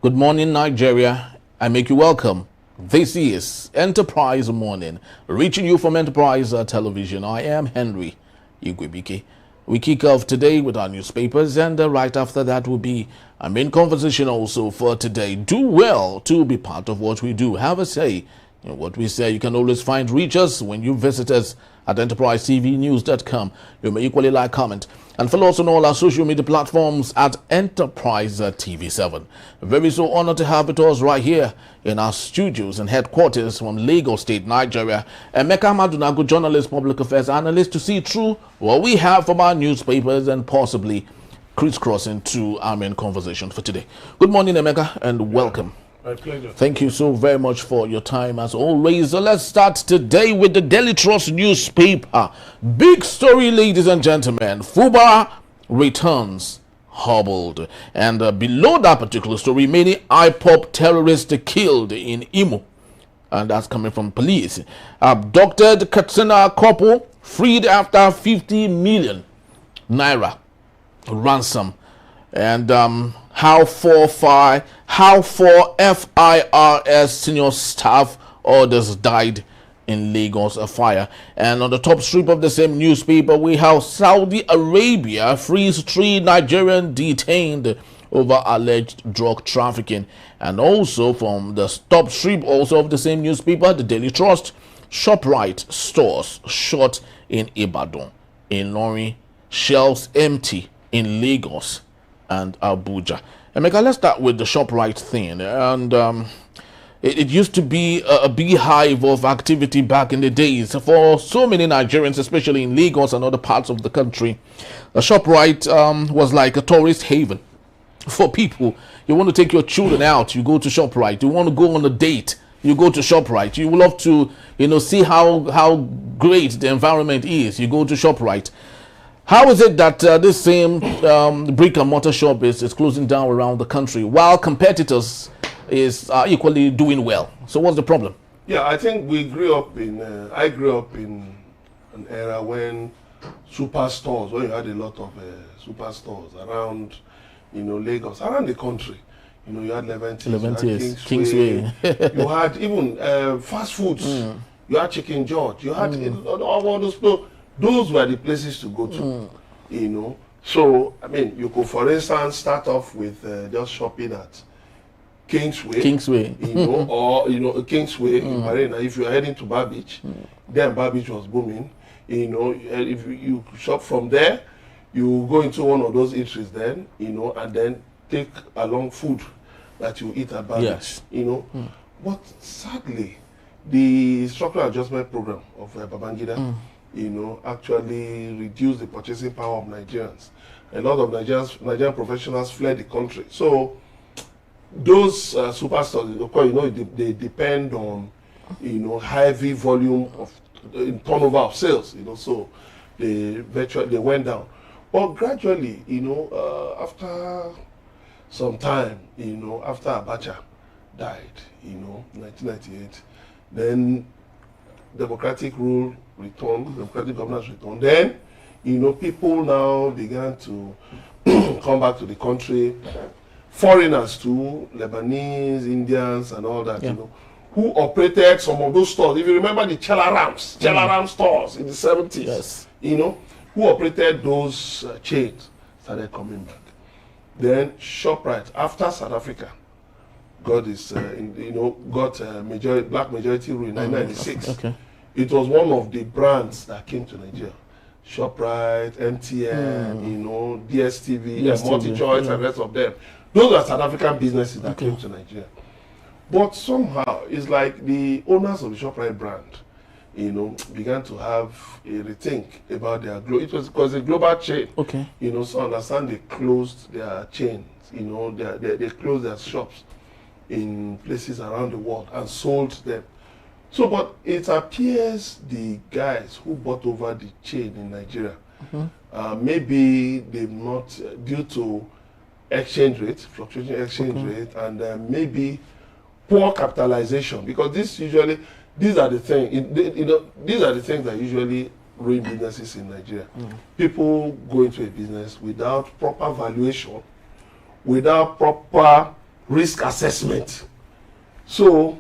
Good morning, Nigeria. I make you welcome. This is Enterprise Morning, reaching you from Enterprise Television. I am Henry Igwebike. We kick off today with our newspapers, and right after that will be our main conversation also for today. Do well to be part of what we do. Have a say in what we say. You can always reach us when you visit us at enterprisetvnews.com. You may equally like, comment, and follow us on all our social media platforms at Enterprise TV7. Very so honored to have with us right here in our studios and headquarters from Lagos State, Nigeria. Emeka Madunago, journalist, public affairs analyst, to see through what we have from our newspapers and possibly crisscrossing to our main conversation for today. Good morning, Emeka, and welcome. My pleasure. Thank you so very much for your time as always. So let's start today with the Daily Trust newspaper. Big story, ladies and gentlemen. Fubara returns hobbled. And below that particular story, many IPOP terrorists killed in Imo. And that's coming from police. Abducted Katsina couple freed after 50 million naira ransom. And how four FIRS senior staff orders died in Lagos, a fire. And on the top strip of the same newspaper, we have Saudi Arabia frees 3 Nigerian detained over alleged drug trafficking. And also from the top strip also of the same newspaper, the Daily Trust, ShopRite stores shut in Ibadan, in Lori, shelves empty in Lagos and Abuja. Emeka, let's start with the ShopRite thing. And it used to be a beehive of activity back in the days for so many Nigerians, especially in Lagos and other parts of the country. The ShopRite was like a tourist haven for people. You want to take your children out, you go to ShopRite. You want to go on a date, you go to ShopRite. You love to, see how great the environment is, you go to ShopRite. How is it that this same brick and mortar shop is closing down around the country while competitors are equally doing well? So what's the problem? Yeah, I think I grew up in an era when superstores, when you had a lot of superstores around, Lagos, around the country. You had Leventis, Kingsway. You had even fast foods. You had Chicken George. You had all those people. Those were the places to go to, So, I mean, you could, for instance, start off with just shopping at Kingsway, or, Kingsway in Marina. If you're heading to Bar Beach, then Bar Beach was booming. If you shop from there, you go into one of those eateries then, and then take along food that you eat at Bar Beach, But sadly, the structural adjustment program of Babangida, actually reduce the purchasing power of Nigerians. A lot of Nigerian professionals fled the country. So those superstores, of course, they depend on, heavy volume of turnover of sales, so they went down. But gradually, after some time, after Abacha died, 1998, then democratic rule returned, democratic governance returned. Then, people now began to come back to the country. Foreigners too, Lebanese, Indians, and all that, who operated some of those stores. If you remember the Chelaram stores in the 70s, yes. Who operated those chains started coming back. Then ShopRite, after South Africa, got black majority rule in 1996. Okay. It was one of the brands that came to Nigeria. ShopRite, MTN, DSTV, MultiChoice, and the rest of them. Those are South African businesses that came to Nigeria. But somehow, it's like the owners of the ShopRite brand, began to have a rethink about their it was a global chain. Okay. So understand they closed their chains. They closed their shops in places around the world and sold them. So, but it appears the guys who bought over the chain in Nigeria, maybe they've not, due to exchange rate, fluctuating exchange rate, and maybe poor capitalization, because these are the things that usually ruin businesses in Nigeria. People go into a business without proper valuation, without proper risk assessment. So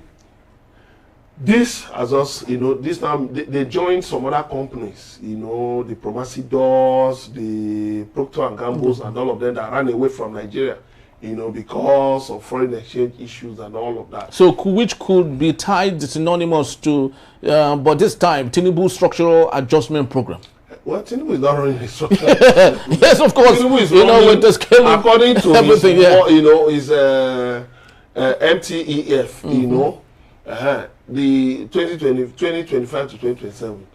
this has us, this time they joined some other companies, the Promasidors, the Procter and Gamble's, and all of them that ran away from Nigeria, because of foreign exchange issues and all of that. So which could be tied synonymous to, but this time, Tinubu structural adjustment program. Well, Tinubu is not running a structural yes, of course. Tinubu is with the scaling, according to everything, his MTEF, the 2025 to 2027,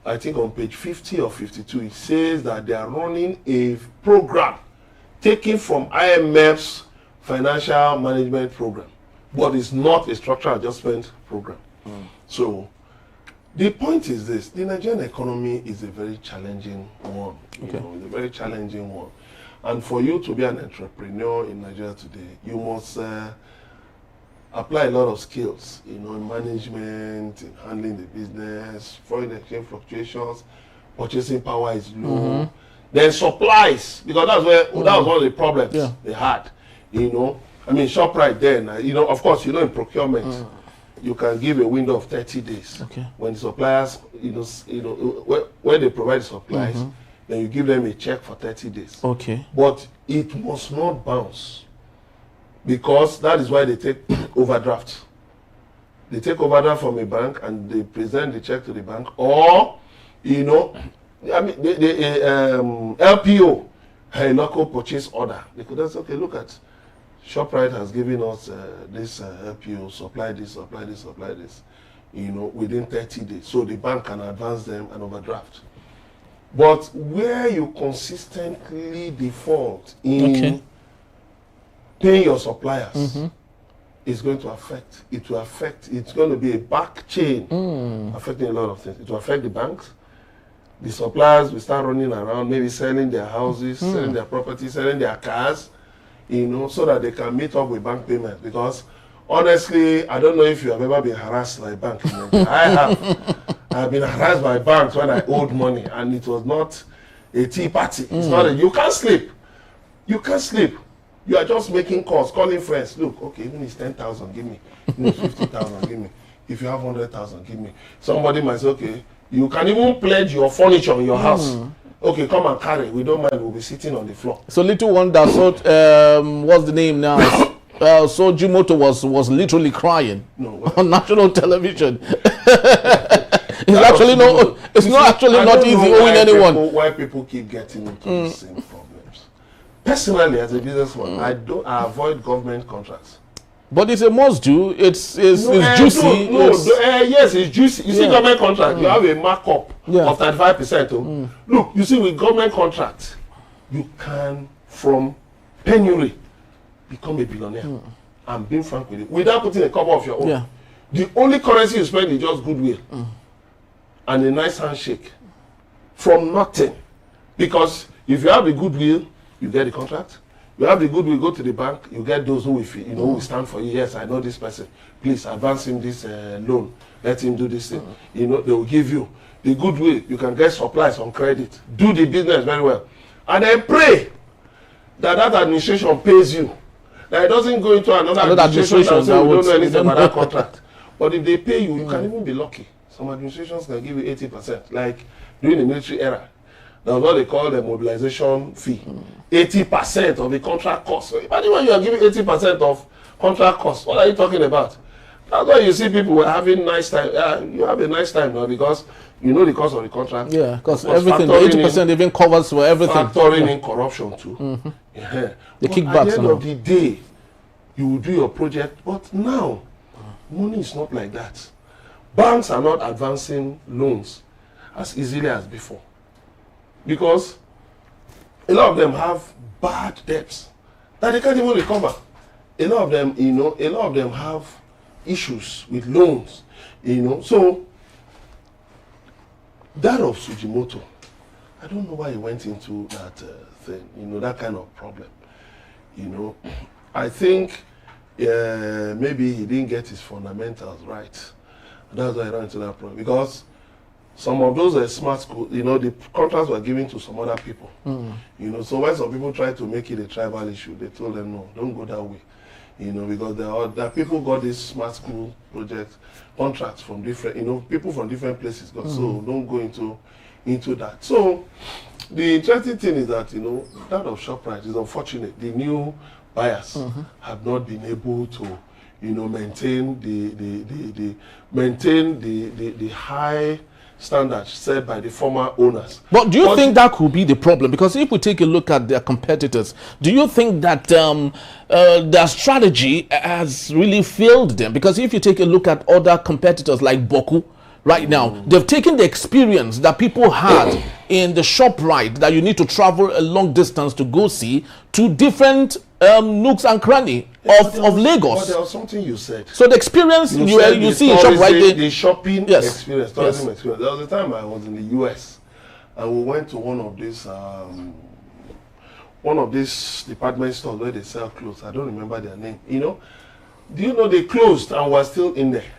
I think on page 50 or 52, it says that they are running a program taken from IMF's financial management program, but it's not a structural adjustment program. So the point is this: the Nigerian economy is a very challenging one. It's a very challenging one, and for you to be an entrepreneur in Nigeria today, you must apply a lot of skills, in management, in handling the business, foreign exchange fluctuations, purchasing power is low. Then supplies, because that was one of the problems they had. I mean, ShopRite then, of course, in procurement, you can give a window of 30 days. When the suppliers, when they provide supplies, then you give them a check for 30 days. But it must not bounce, because that is why they take overdraft. They take overdraft from a bank and they present the check to the bank, or, I mean, the LPO, a local purchase order. They could just say, okay, look at ShopRite has given us this LPO, supply this, within 30 days. So the bank can advance them an overdraft. But where you consistently default in paying your suppliers, is going to affect. It's going to be a back chain affecting a lot of things. It will affect the banks. The suppliers will start running around, maybe selling their houses, selling their property, selling their cars, so that they can meet up with bank payments. Because honestly, I don't know if you have ever been harassed by a bank in Nigeria. I have. I've been harassed by banks when I owed money, and it was not a tea party. It's not you can't sleep. You can't sleep. You are just making calls, calling friends. Look, okay, even if it's 10,000, give me. Even if it's 50,000, give me. If you have 100,000, give me. Somebody might say, okay, you can even pledge your furniture in your house. Okay, come and carry. We don't mind. We'll be sitting on the floor. So little wonder. So what's the name now? So Jimoto was literally crying on national television. It's not actually not easy owing anyone. Why people keep getting into the same problems? Personally, as a businessman, I avoid government contracts. But it's a must do. It's juicy. Yes, it's juicy. You see, government contract, you have a markup of 35%. Look, you see, with government contract, you can, from penury, become a billionaire. I'm being frank with you, without putting a cover of your own. The only currency you spend is just goodwill and a nice handshake from nothing. Because if you have the goodwill, you get the contract. You have the goodwill, go to the bank, you get those who will, will stand for you. Yes, I know this person. Please advance him this loan. Let him do this thing. They will give you the goodwill. You can get supplies on credit. Do the business very well. And then pray that administration pays you. That it doesn't go into another administration and say we don't know anything about that contract. But if they pay you, you can even be lucky. Some administrations can give you 80%. Like during the military era, that's what they call the mobilization fee. 80% of the contract cost. So imagine when you are giving 80% of contract cost. What are you talking about? That's why you see people were having nice time. You have a nice time now because you know the cost of the contract. Yeah, because everything, 80% even covers for everything. Factoring in corruption too. The kickbacks. At the end of the day, you will do your project. But now, money is not like that. Banks are not advancing loans as easily as before. Because a lot of them have bad debts that they can't even recover. A lot of them, a lot of them have issues with loans, So that of Sujimoto, I don't know why he went into that thing, that kind of problem. I think maybe he didn't get his fundamentals right. That's why he ran into that problem. Because some of those smart schools, the contracts were given to some other people. So when some people tried to make it a tribal issue, they told them, no, don't go that way. you know, because there are people got this smart school project contracts from different, you know, people from different places got, so don't go into that. So the interesting thing is that, you know, that of ShopRite is unfortunate. The new buyers have not been able to, you know, maintain the high standards set by the former owners. But do you think that could be the problem? Because if we take a look at their competitors, do you think that their strategy has really failed them? Because if you take a look at other competitors like Boku, right now, they've taken the experience that people had in the ShopRite that you need to travel a long distance to go see to different nooks and cranny of Lagos. But there was something you said. So the experience you see in ShopRite, the shopping experience, tourism yes. experience. There was a time I was in the US and we went to one of these department stores where they sell clothes. I don't remember their name. You know, do you know they closed and were still in there?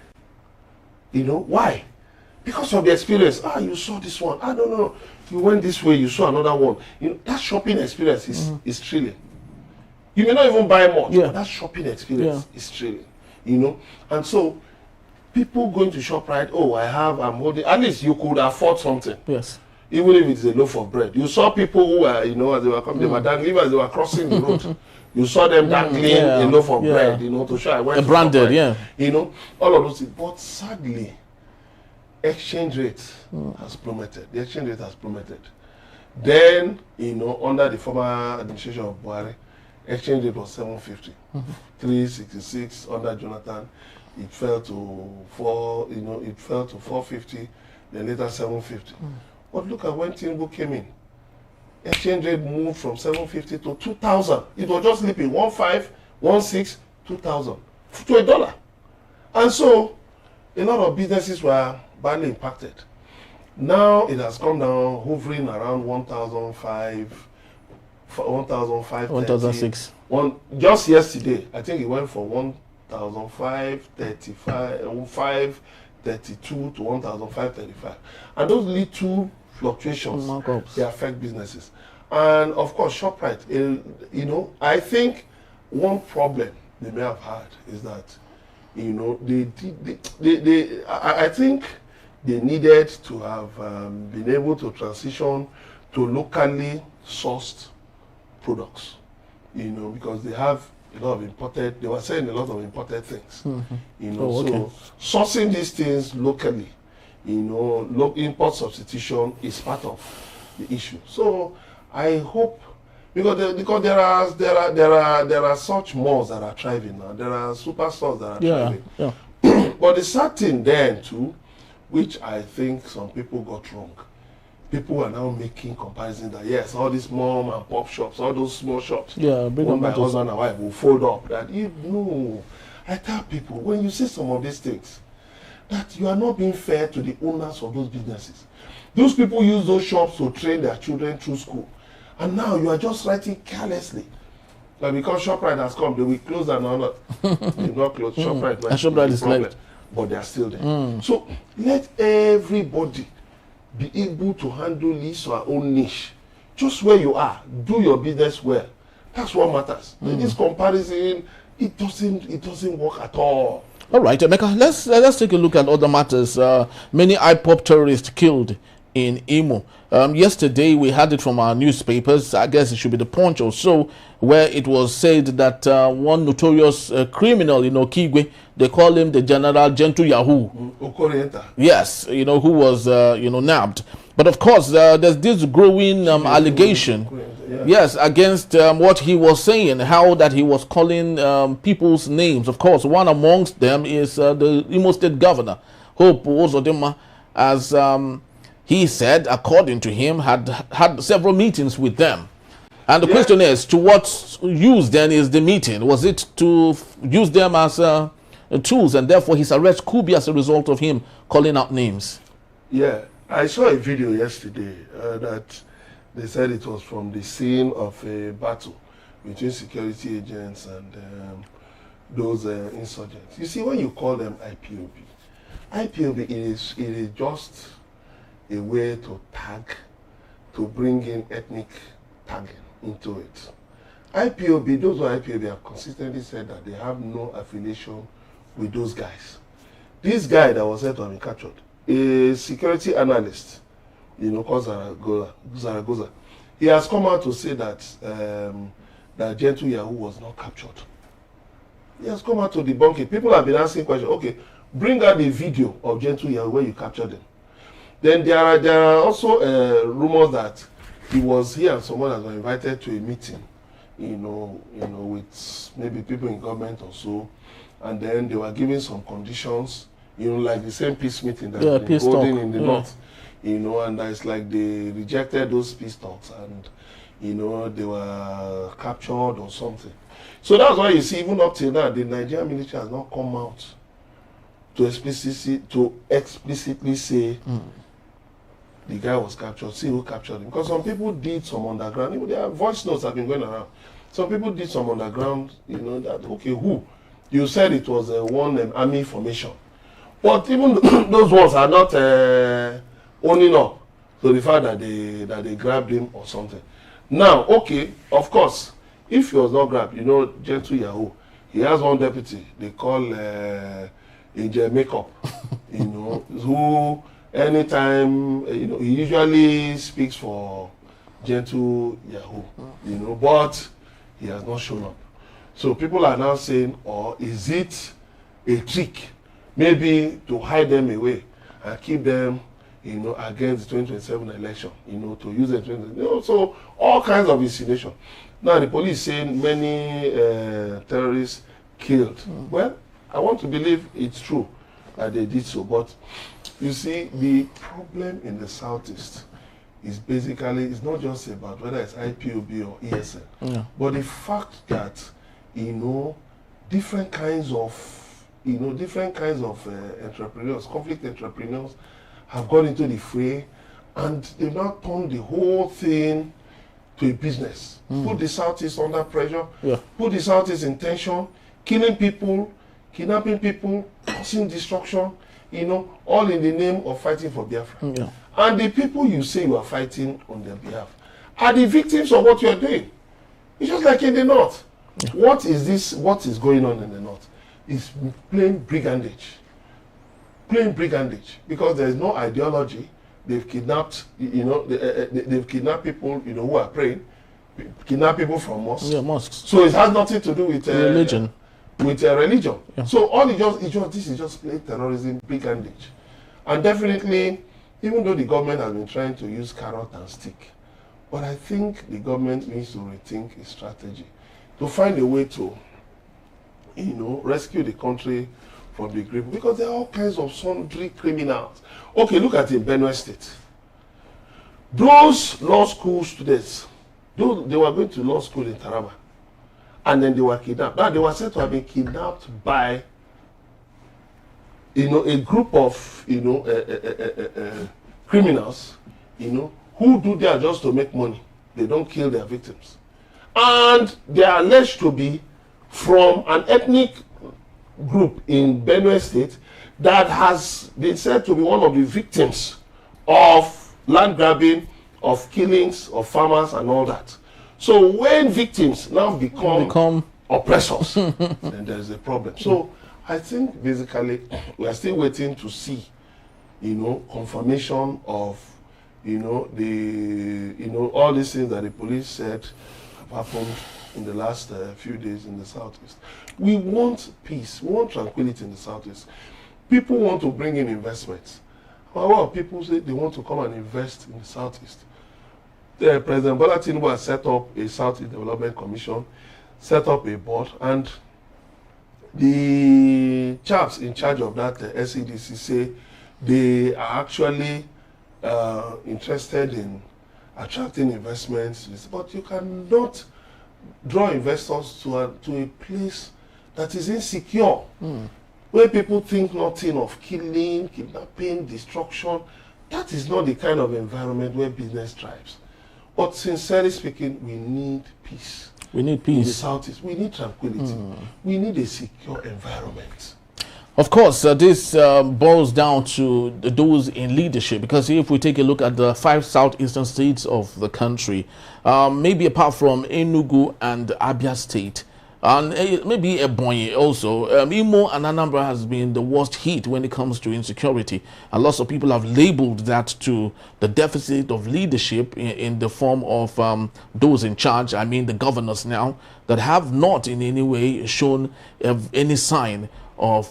You know why? Because of the experience. Ah, you saw this one. I don't know. You went this way, you saw another one. You know, that shopping experience is thrilling. You may not even buy much, but that shopping experience is thrilling. You know? And so people going to ShopRite, oh, I'm holding, at least you could afford something. Yes. Even if it's a loaf of bread. You saw people who were, you know, as they were coming, they were dangling as they were crossing the road. You saw them dangling a loaf of bread, you know, to show I went to branded, ShopRite. You know, all of those things. But sadly, exchange rate has plummeted. The exchange rate has plummeted. Then, you know, under the former administration of Buhari, exchange rate was 750, 366 under Jonathan. It fell to 450, then later 750. But look at when Tinubu came in. Exchange rate moved from 750 to 2,000. It was just sleeping 15, 16, 2,000 to $1. And so a lot of businesses were badly impacted. Now it has come down, hovering around 1,506. Just yesterday, I think it went from 1,532 to 1,535. And those little fluctuations, they affect businesses. And of course, ShopRite, you know, I think one problem they may have had is that, you know, I think they needed to have been able to transition to locally sourced products, you know, because they have a lot of imported, they were selling a lot of imported things, you know, so sourcing these things locally, you know, import substitution is part of the issue. So I hope, because there are such malls that are thriving now, there are superstores that are thriving. But the sad thing then too, which I think some people got wrong, people are now making comparisons that yes, all these mom and pop shops, all those small shops, owned by husband and wife will fold up. That no, I tell people, when you say some of these things, that you are not being fair to the owners of those businesses. Those people use those shops to train their children through school, and now you are just writing carelessly. But because ShopRite has come, they will close and not. They not close. ShopRite is problem, but they are still there. So let everybody be able to handle his or her own niche. Just where you are, do your business well. That's what matters. This comparison, it doesn't work at all. All right, Emeka, let's take a look at other matters. Many IPOB terrorists killed in Imo. Yesterday we had it from our newspapers. I guess it should be the Punch or so, where it was said that one notorious criminal, you know, Kigwe, they call him the General Gentle Yahoo. Okorienta. Yes, you know, who was you know, nabbed. But of course, there's this growing allegation, yes, against what he was saying, how that he was calling people's names. Of course, one amongst them is the Imo State Governor, Hope Uzodinma, as he said, according to him, had several meetings with them. And the question is, to what use then is the meeting? Was it to use them as tools, and therefore his arrest could be as a result of him calling out names? Yeah, I saw a video yesterday that they said it was from the scene of a battle between security agents and those insurgents. You see, when you call them IPOB, it is just a way to tag, to bring in ethnic tagging into it. IPOB, those who are IPOB have consistently said that they have no affiliation with those guys. This guy that was said to have been captured, a security analyst, called Zaragoza, he has come out to say that that Gentle Yahoo was not captured. He has come out to debunk it. People have been asking questions. Okay, bring out the video of Gentle Yahoo where you captured him. Then there are also rumors that he and someone else were invited to a meeting, with maybe people in government or so, and then they were giving some conditions, like the same peace meeting that been holding in the north, and it's like they rejected those peace talks and they were captured or something. So that's why you see, even up till now, the Nigerian military has not come out to explicitly say the guy was captured, see who captured him. Because some people did some underground, their voice notes have been going around. Some people did some underground, that, okay, who? You said it was one army formation. But even those ones are not owning up to the fact that they grabbed him or something. Now, okay, of course, if he was not grabbed, Gentle Yahoo, he has one deputy they call Angel Makeup, who anytime, he usually speaks for Gentle Yahoo, but he has not shown up. So people are now saying, or is it a trick, maybe to hide them away and keep them, against the 2027 election, to use it, so all kinds of insinuation. Now the police saying many terrorists killed. Well, I want to believe it's true that they did so, but you see, the problem in the southeast is basically, it's not just about whether it's IPOB or ESN, but the fact that different kinds of entrepreneurs, conflict entrepreneurs, have gone into the fray, and they've now turned the whole thing to a business. Put the Southeast under pressure, put the Southeast in tension, killing people, kidnapping people, causing destruction, all in the name of fighting for Biafra. And the people you say you are fighting on their behalf are the victims of what you are doing. It's just like in the North. What is this? What is going on in the North? It's plain brigandage. Plain brigandage. Because there is no ideology. They've kidnapped, they've kidnapped people, who are praying, kidnap people from mosques. Mosques. So it has nothing to do with religion. Religion. So all this is just plain terrorism, brigandage. And definitely, even though the government has been trying to use carrot and stick, but I think the government needs to rethink its strategy to find a way to, rescue the country from the grip, because there are all kinds of sundry criminals. Okay, look at in Benue State. Those law school students, they were going to law school in Taraba, and then they were kidnapped. Now they were said to have been kidnapped by, a group of, criminals, who do that just to make money. They don't kill their victims, and they are alleged to be from an ethnic group in Benue State that has been said to be one of the victims of land grabbing, of killings of farmers and all that. So when victims now become oppressors, then there is a problem. So I think basically we are still waiting to see, confirmation of, all these things that the police said have happened in the last few days in the Southeast. We want peace. We want tranquility in the Southeast. People want to bring in investments. However, people say they want to come and invest in the Southeast. President Bola Tinubu has set up a Southeast Development Commission, set up a board, and the chaps in charge of that SEDC say they are actually interested in attracting investments, but you cannot draw investors to a place that is insecure, where people think nothing of killing, kidnapping, destruction. That is not the kind of environment where business thrives. But sincerely speaking, we need peace. We need peace. In the Southeast, we need tranquility. We need a secure environment. Of course, this boils down to those in leadership, because if we take a look at the 5 southeastern states of the country, maybe apart from Enugu and Abia State, and maybe Ebonyi also, Imo and Anambra has been the worst hit when it comes to insecurity. And lots of people have labeled that to the deficit of leadership in the form of those in charge, I mean the governors now, that have not in any way shown any sign of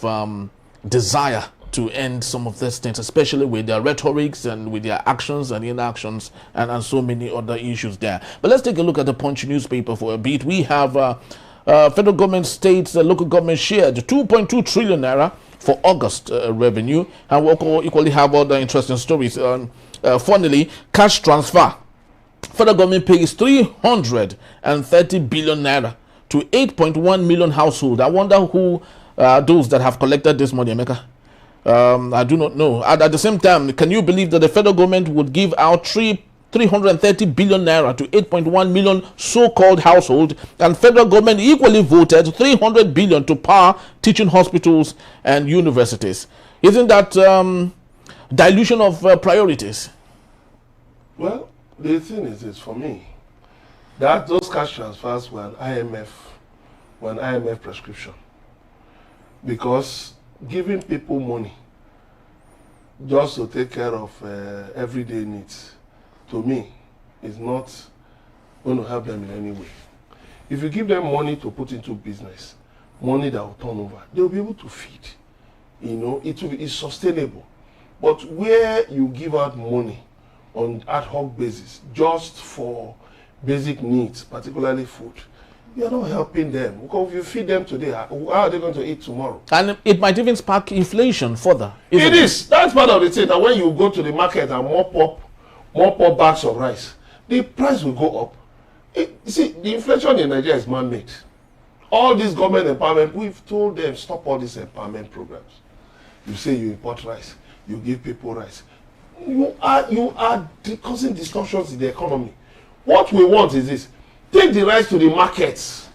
desire to end some of these things, especially with their rhetorics and with their actions and inactions and so many other issues there. But let's take a look at the Punch newspaper for a bit. We have federal government, states, local government shared 2.2 trillion naira for August revenue, and we also equally have other interesting stories. Finally, cash transfer. Federal government pays 330 billion naira to 8.1 million households. I wonder who those that have collected this money, Emeka. I do not know. At the same time, can you believe that the federal government would give out 330 billion naira to 8.1 million so-called households, and federal government equally voted 300 billion to power teaching hospitals and universities? Isn't that dilution of priorities? Well, the thing is this, for me, that those cash transfers were an IMF prescription. Because giving people money just to take care of everyday needs, to me, is not going to help them in any way. If you give them money to put into business, money that will turn over, they'll be able to feed. You know, it's sustainable. But where you give out money on ad hoc basis just for basic needs, particularly food, you're not helping them. Because if you feed them today, how are they going to eat tomorrow? And it might even spark inflation further. It is. That's part of the thing. That when you go to the market and mop up bags of rice, the price will go up. You see, the inflation in Nigeria is man-made. All these government empowerment, we've told them, stop all these empowerment programs. You say you import rice, you give people rice. You are causing distortions in the economy. What we want is this. Take the rice to the markets.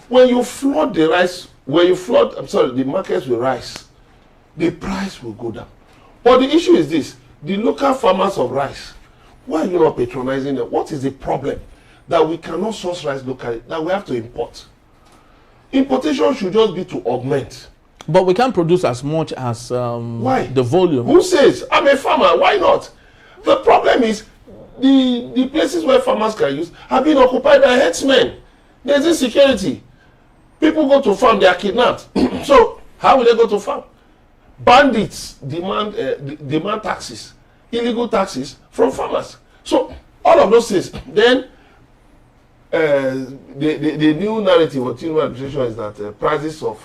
When you flood the rice, the markets with rice, the price will go down. But the issue is this, the local farmers of rice, why are you not patronizing them? What is the problem? That we cannot source rice locally, that we have to import. Importation should just be to augment. But we can't produce as much as why? The volume. Who says? I'm a farmer, why not? The problem is, the places where farmers can use have been occupied by herdsmen. There's insecurity. People go to farm, they are kidnapped. So how will they go to farm? Bandits demand taxes, illegal taxes from farmers. So all of those things. Then the new narrative of Tinubu administration is that prices of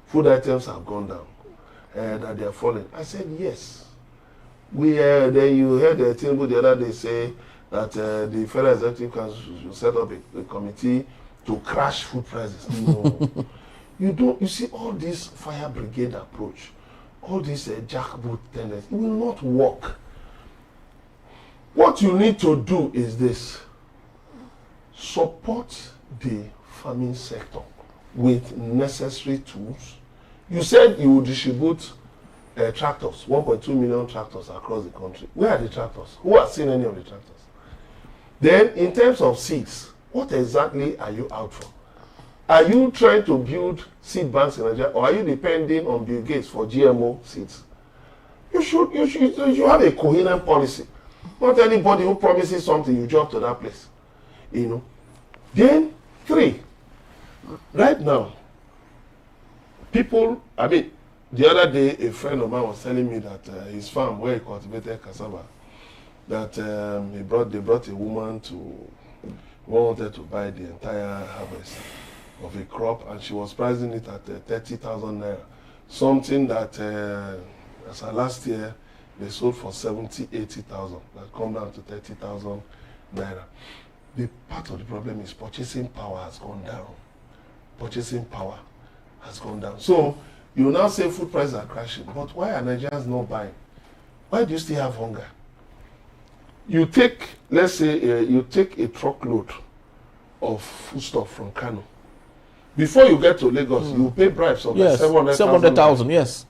food items have gone down, that they are falling. I said yes. Then you heard Tinubu the other day say that the Federal Executive Council should set up a committee to crash food prices. No. You see all this fire brigade approach, all this jackboot tendency, it will not work. What you need to do is this. Support the farming sector with necessary tools. You said you would distribute tractors, 1.2 million tractors across the country. Where are the tractors? Who has seen any of the tractors? Then, in terms of seeds, what exactly are you out for? Are you trying to build seed banks in Nigeria, or are you depending on Bill Gates for GMO seeds? You should have a coherent policy. Not anybody who promises something, you jump to that place. You know. Then, 3, right now, people, the other day, a friend of mine was telling me that his farm where he cultivated cassava, that they brought a woman who wanted to buy the entire harvest of a crop, and she was pricing it at 30,000 naira. Something that, as of last year, they sold for 80,000. That come down to 30,000 naira. The part of the problem is purchasing power has gone down. Purchasing power has gone down. So, you now say food prices are crashing, but why are Nigerians not buying? Why do you still have hunger? You take, let's say, you take a truckload of foodstuff from Kano. Before you get to Lagos, you pay bribes of Yes, 700,000. Yes.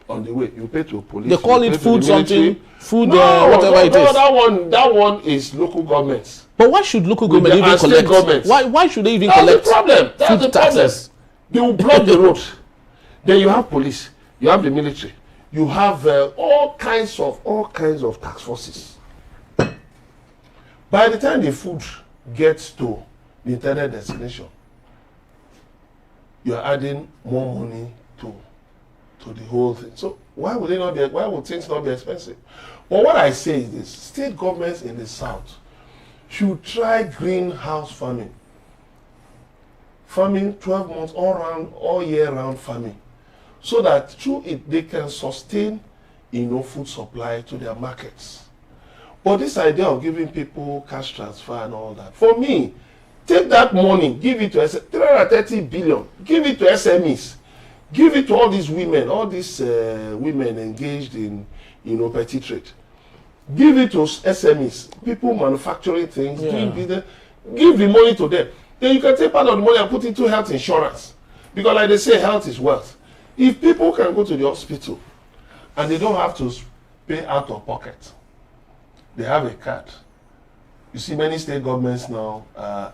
On the way. You pay to police. They call it food something, food whatever it is. That one is local governments. But why should local government even collect? Why should they even collect? That's the problem. They will block the road. Then you have police. You have the military. You have all kinds of task forces. By the time the food gets to the intended destination, you are adding more money to the whole thing. So why would things not be expensive? But what I say is this: state governments in the south should try greenhouse farming. Farming 12 months all year round farming, so that through it they can sustain food supply to their markets. But this idea of giving people cash transfer and all that, for me, take that money, give it to 330 billion, give it to SMEs, give it to all these women engaged in petty trade. Give it to SMEs, people manufacturing things, doing business. Give the money to them. Then you can take part of the money and put it into health insurance. Because like they say, health is wealth. If people can go to the hospital and they don't have to pay out of pocket, they have a card. You see many state governments now,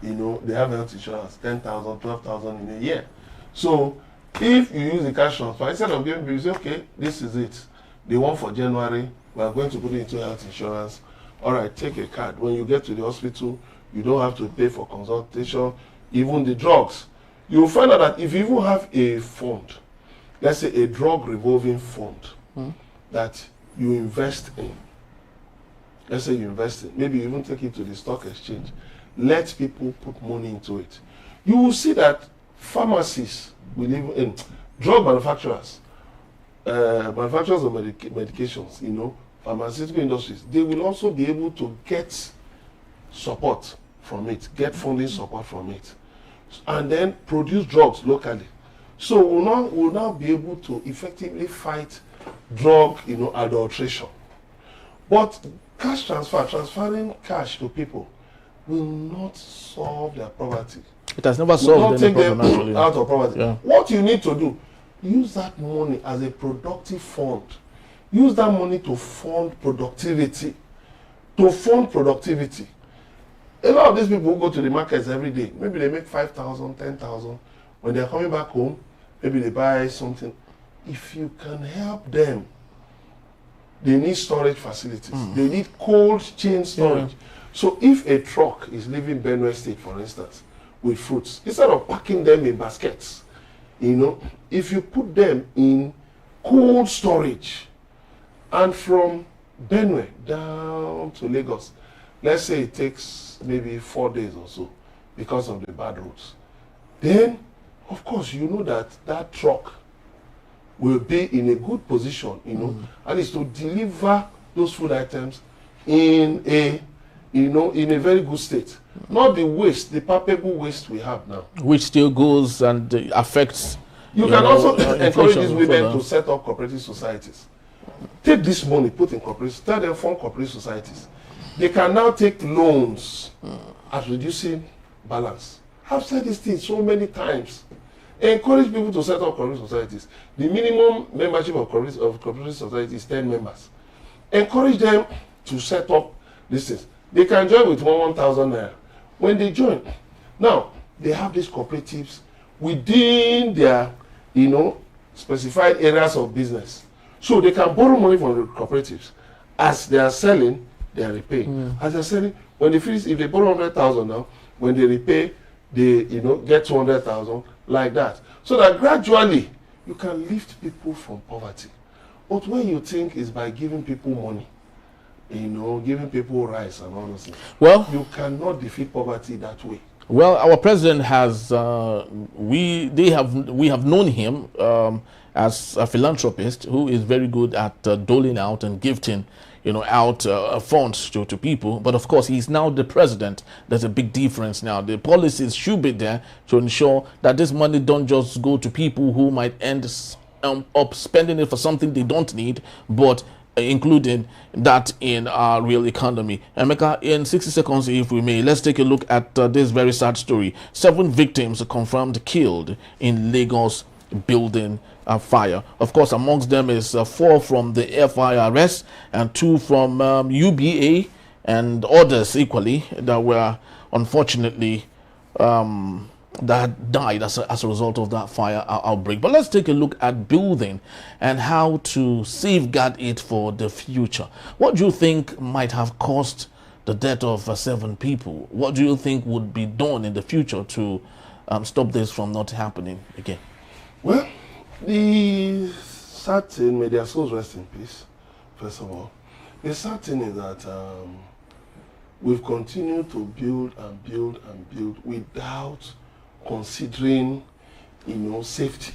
they have health insurance, 10,000, 12,000 in a year. So if you use the cash transfer, instead of giving people, you say, okay, this is it. The one for January, we are going to put it into health insurance. All right, take a card. When you get to the hospital, you don't have to pay for consultation, even the drugs. You will find out that if you even have a fund, let's say a drug revolving fund that you invest in, let's say you invest in, maybe you even take it to the stock exchange, let people put money into it. You will see that pharmacies will even, drug manufacturers, manufacturers of medications, pharmaceutical industries, they will also be able to get support from it, get funding support from it, and then produce drugs locally. So we'll now be able to effectively fight drug, adulteration. But cash transfer, transferring cash to people, will not solve their poverty. It has never solved any problem actually. Out of poverty. Yeah. What you need to do, use that money as a productive fund. Use that money to fund productivity. To fund productivity. A lot of these people who go to the markets every day, maybe they make 5,000, 10,000. When they're coming back home, maybe they buy something. If you can help them, they need storage facilities. They need cold chain storage. So if a truck is leaving Benue State, for instance, with fruits, instead of packing them in baskets, if you put them in cold storage, and from Benue down to Lagos, let's say it takes maybe 4 days or so because of the bad roads, then of course that truck will be in a good position, at least to deliver those food items in a very good state. Not the waste, the palpable waste we have now, which still goes and affects. You can also encourage these women to set up cooperative societies. Take this money, put in cooperative, tell them form cooperative societies. They can now take loans at reducing balance. I've said this thing so many times. Encourage people to set up cooperative societies. The minimum membership of cooperative society is 10 members. Encourage them to set up these things. They can join with 1,000 naira. When they join, now they have these cooperatives within their, specified areas of business. So they can borrow money from the cooperatives. As they are selling, they are repaying. As they are selling, when they finish, if they borrow 100,000 now, when they repay, they get 200,000, like that. So that gradually you can lift people from poverty. But when you think is by giving people money, giving people rice and all those things, well, you cannot defeat poverty that way. Well, our president has we have known him as a philanthropist who is very good at doling out and gifting out funds to people. But of course, he's now the president. There's a big difference now. The policies should be there to ensure that this money don't just go to people who might end up spending it for something they don't need, but including that in our real economy. Emeka, in 60 seconds, if we may, let's take a look at this very sad story. 7 victims confirmed killed in Lagos building fire. Of course, amongst them is 4 from the FIRS and 2 from UBA and others equally that were unfortunately that died as a result of that fire outbreak. But let's take a look at building and how to safeguard it for the future. What do you think might have caused the death of 7 people? What do you think would be done in the future to stop this from not happening again? Well, the sad thing, may their souls rest in peace, first of all. The sad thing is that we've continued to build and build and build without considering, safety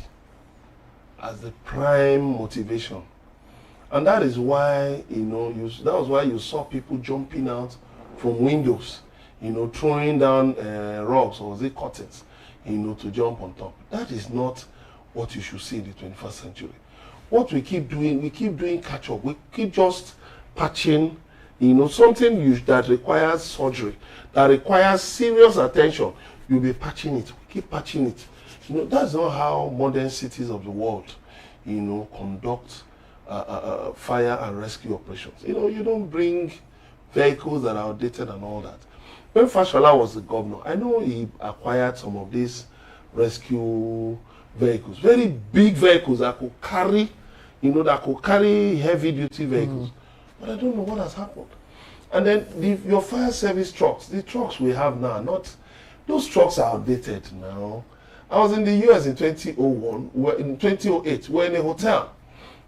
as the prime motivation. And that is why, that was why you saw people jumping out from windows, throwing down rocks or curtains, to jump on top. That is not what you should see in the 21st century. What we keep doing catch up. We keep just patching, something that requires surgery, that requires serious attention. You'll be patching it. We keep patching it. That's not how modern cities of the world, conduct fire and rescue operations. You don't bring vehicles that are outdated and all that. When Fashola was the governor, I know he acquired some of these rescue vehicles, very big vehicles that could carry, heavy duty vehicles. But I don't know what has happened. And then your fire service trucks, the trucks we have now, those trucks are outdated now. I was in the US in 2001, in 2008, we're in a hotel,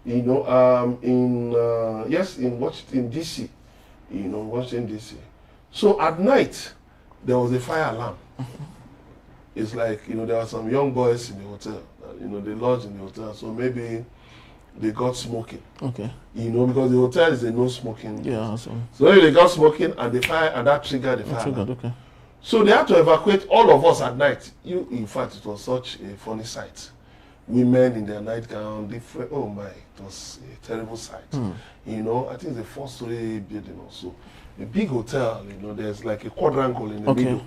in Washington DC, Washington DC. So at night, there was a fire alarm. It's like, there were some young boys in the hotel, they lodged in the hotel, so maybe they got smoking. Okay. Because the hotel is a no smoking. Yeah. So maybe they got smoking and the fire, and that triggered the fire. Okay. So they had to evacuate all of us at night. In fact, it was such a funny sight. Women in their nightgown, different. Oh my, it was a terrible sight. I think the 4-story building also. A big hotel, there's like a quadrangle in the middle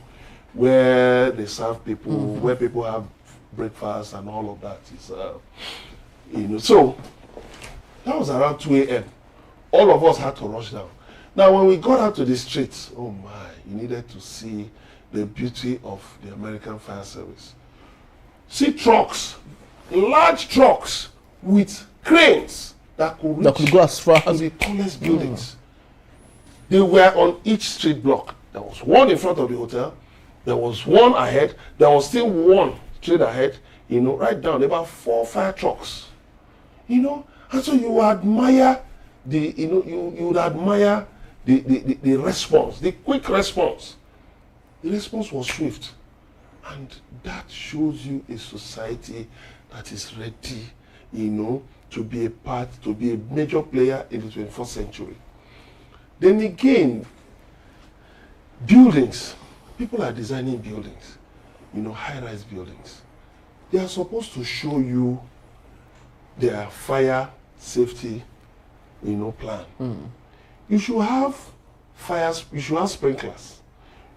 where they serve people, where people have breakfast and all of that. It's, so that was around 2 a.m. All of us had to rush down. Now, when we got out to the streets, oh my, you needed to see the beauty of the American fire service. See trucks, large trucks with cranes that could go as far as the tallest buildings. They were on each street block. There was one in front of the hotel. There was one ahead. There was still one straight ahead. Right down about 4 fire trucks. And so you admire you would admire the response, the quick response. The response was swift. And that shows you a society that is ready, to be a part, to be a major player in the 21st century. Then again, buildings. People are designing buildings, high-rise buildings. They are supposed to show you their fire safety, plan. You should have fires, you should have sprinklers.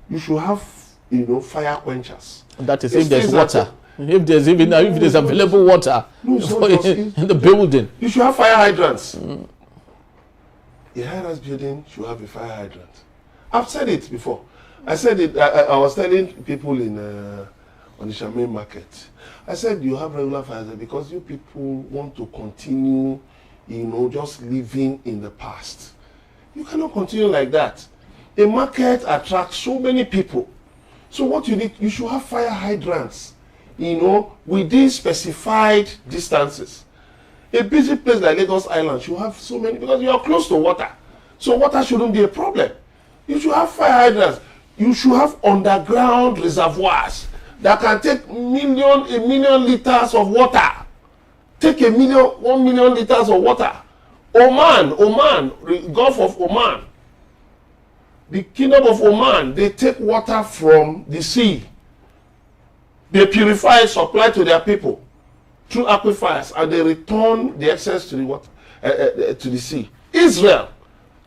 You should have, fire quenchers. That is if there's water. If there's available water in the building. You should have fire hydrants. A high-rise building should have a fire hydrant. I've said it before. I said it, I was telling people on the Shaman market. I said you have regular fires because you people want to continue, just living in the past. You cannot continue like that. A market attracts so many people. So what you need, you should have fire hydrants, within specified distances. A busy place like Lagos Island should have so many, because you are close to water. So water shouldn't be a problem. You should have fire hydrants. You should have underground reservoirs that can take a million liters of water. Take 1 million liters of water. Oman, Gulf of Oman. The Kingdom of Oman, they take water from the sea. They purify it, supply to their people through aquifers, and they return the excess to the water, to the sea. Israel.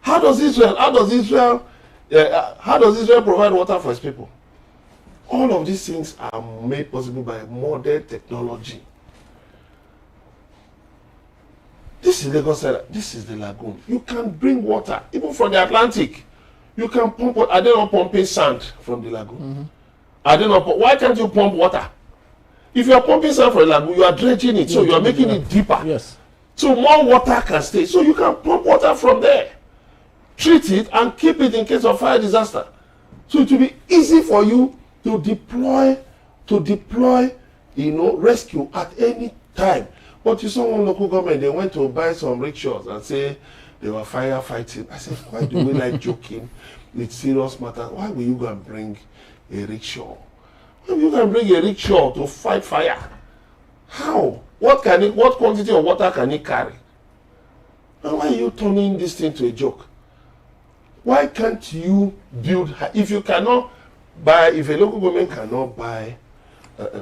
How does Israel provide water for its people? All of these things are made possible by modern technology. This is Lagos Island. This is the lagoon. You can bring water even from the Atlantic. You can pump water. Are they not pumping sand from the lagoon? Are they not? Why can't you pump water? If you are pumping sand from the lagoon, you are dredging it, so you are making it deeper. Yes. So more water can stay. So you can pump water from there, treat it, and keep it in case of fire disaster. So it will be easy for you to deploy, rescue at any time. But you saw one local government, they went to buy some rickshaws and say they were firefighting. I said, why do we like joking with serious matters? Why will you go and bring a rickshaw? Why will you go and bring a rickshaw to fight fire? How? What quantity of water can it carry? And why are you turning this thing to a joke? Why can't you build, if you cannot buy, if a local government cannot buy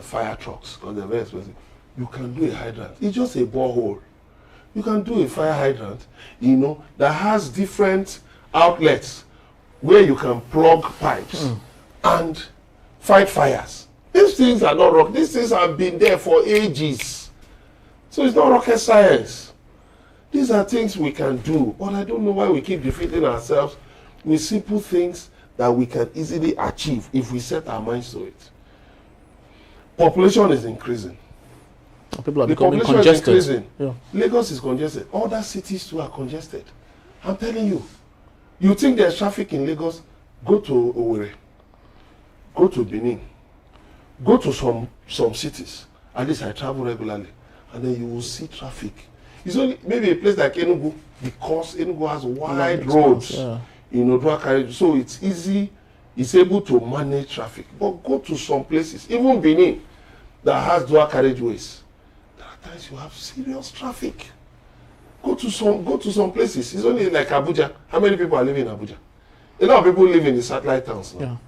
fire trucks, because they're very expensive, you can do a hydrant. It's just a borehole. You can do a fire hydrant, that has different outlets where you can plug pipes and fight fires. These things are not rocket. These things have been there for ages. So it's not rocket science. These are things we can do, but I don't know why we keep defeating ourselves with simple things that we can easily achieve if we set our minds to it. Population is increasing. People are becoming congested. Yeah. Lagos is congested. Other cities too are congested. I'm telling you. You think there's traffic in Lagos? Go to Owerri. Go to Benin. Go to some cities. At least I travel regularly. And then you will see traffic. It's only maybe a place like Enugu, because Enugu has wide roads. Yeah. Dual carriage. So it's easy. It's able to manage traffic. But go to some places, even Benin, that has dual carriageways. Times you have serious traffic. Go to some places. It's only like Abuja. How many people are living in Abuja? A lot of people live in the satellite towns now.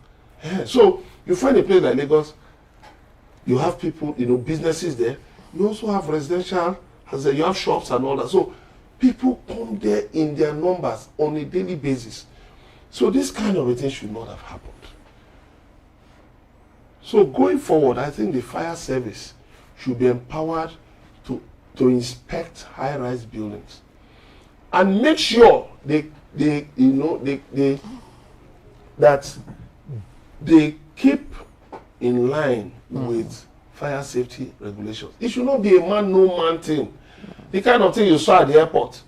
Yeah. So you find a place like Lagos, you have people, businesses there. You also have residential, you have shops and all that. So people come there in their numbers on a daily basis. So this kind of a thing should not have happened. So going forward, I think the fire service should be empowered to inspect high-rise buildings and make sure that they keep in line with fire safety regulations. It should not be a man no man thing. The kind of thing you saw at the airport.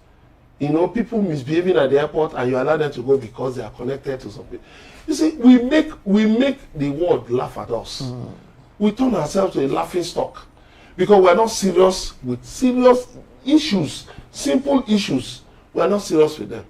People misbehaving at the airport and you allow them to go because they are connected to something. You see, we make the world laugh at us. We turn ourselves to a laughing stock. Because we are not serious with serious issues, simple issues. We are not serious with them.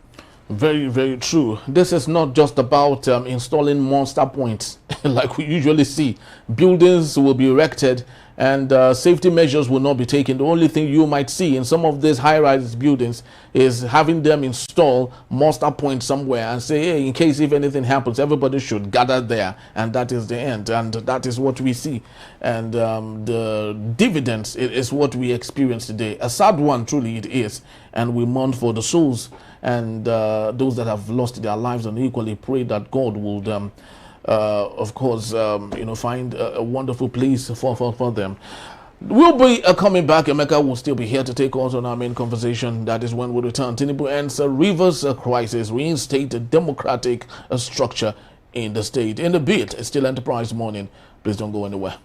Very, very true. This is not just about installing monster points like we usually see. Buildings will be erected and safety measures will not be taken. The only thing you might see in some of these high-rise buildings is having them install monster points somewhere and say, hey, in case if anything happens, everybody should gather there, and that is the end. And that is what we see. And the dividends is what we experience today. A sad one, truly it is. And we mourn for the souls and those that have lost their lives, and equally pray that God will of course, find a wonderful place for them. We'll be coming back. Emeka will still be here to take us on our main conversation. That is when we return. Tinubu ends a Rivers crisis, reinstate a democratic structure in the state. In the bit, it's still Enterprise Morning. Please don't go anywhere.